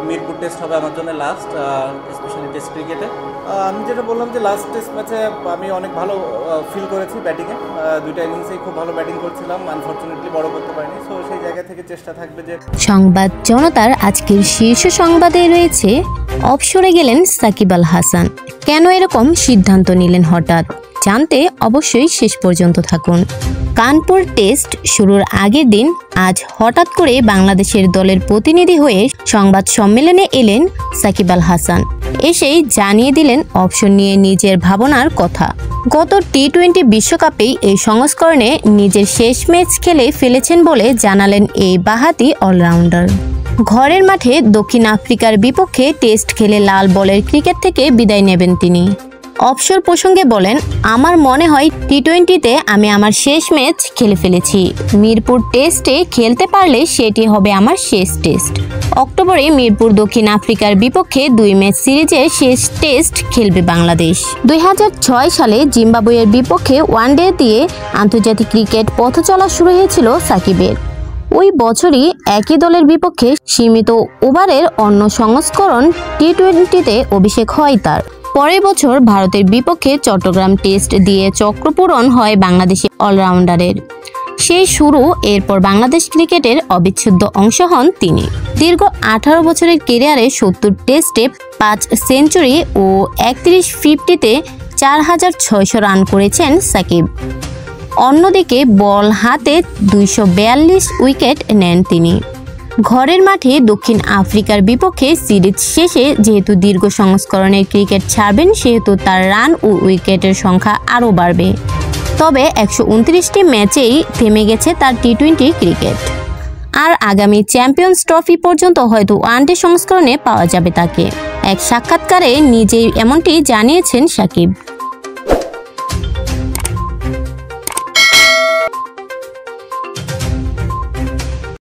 Mirpur test হবে আমার জন্য লাস্ট, স্পেশালি টেস্ট ক্রিকেটে। আমি যেটা বললাম যে লাস্ট টেস্ট ম্যাচে আমি অনেক ভালো ফিল করেছি ব্যাটিংয়ে, দুইটা ইনিংসেই খুব ভালো ব্যাটিং করছিলাম, আনফর্চুনেটলি বড় করতে পারিনি। সো সেই জায়গা থেকে চেষ্টা থাকবে যে। সংবাদ জনতার আজকের শীর্ষ সংবাদে রয়েছে অবসরে গেলেন সাকিব আল হাসান, কেন এরকম সিদ্ধান্ত নিলেন হঠাৎ, জানতে অবশ্যই শেষ পর্যন্ত থাকুন। কানপুর টেস্ট শুরুর আগের দিন আজ হঠাৎ করে বাংলাদেশের দলের প্রতিনিধি হয়ে সংবাদ সম্মেলনে এলেন সাকিব আল হাসান। এসেই জানিয়ে দিলেন অবসর নিয়ে নিজের ভাবনার কথা। গত টি-20 বিশ্বকাপেই এই সংস্করণে নিজের শেষ ম্যাচ খেলে ফেলেছেন বলে জানালেন এই বাঁহাতি অলরাউন্ডার। ঘরের মাঠে দক্ষিণ আফ্রিকার বিপক্ষে টেস্ট খেলে লাল বলের ক্রিকেট থেকে বিদায় নেবেন তিনি। অবসর প্রসঙ্গে বলেন, আমার মনে হয় টি-20তে আমি আমার শেষ ম্যাচ খেলে ফেলেছি। মিরপুর টেস্টে খেলতে পারলে সেটি হবে আমার শেষ টেস্ট। অক্টোবরে মিরপুর দক্ষিণ আফ্রিকার বিপক্ষে 2 ম্যাচ সিরিজের শেষ টেস্ট খেলবে বাংলাদেশ। 2006 সালে জিম্বাবুয়ের বিপক্ষে ওয়ানডে দিয়ে আন্তর্জাতিক ক্রিকেট পথ চলা শুরু হয়েছিল সাকিবের। ওই বছরই একই দলের বিপক্ষে সীমিত ওভারের অন্য সংস্করণ টি-20তে অভিষেক হয় তার। পরের বছর ভারতের বিপক্ষে চট্টগ্রাম টেস্ট দিয়ে চক্রপূরণ হয় বাংলাদেশি অলরাউন্ডারের। সেই শুরু, এরপর বাংলাদেশ ক্রিকেটের অবিচ্ছেদ্য অংশ হন তিনি। দীর্ঘ 18 বছরের ক্যারিয়ারে 70 টেস্টে 5 সেঞ্চুরি ও 31 ফিফটিতে 4600 রান করেছেন সাকিব। অন্যদিকে বল হাতে 242 উইকেট নেন তিনি। ঘরের মাঠে দক্ষিণ আফ্রিকার বিপক্ষে সিরিজ শেষে যেহেতু দীর্ঘ সংস্করণের ক্রিকেট ছাড়বেন, সেহেতু তার রান ও উইকেটের সংখ্যা আরও বাড়বে। তবে 129টি ম্যাচেই থেমে গেছে তার টি-20 ক্রিকেট। আর আগামী চ্যাম্পিয়ন্স ট্রফি পর্যন্ত হয়তো ওয়ানডে সংস্করণে পাওয়া যাবে তাকে। এক সাক্ষাৎকারে নিজেই এমনটি জানিয়েছেন সাকিব।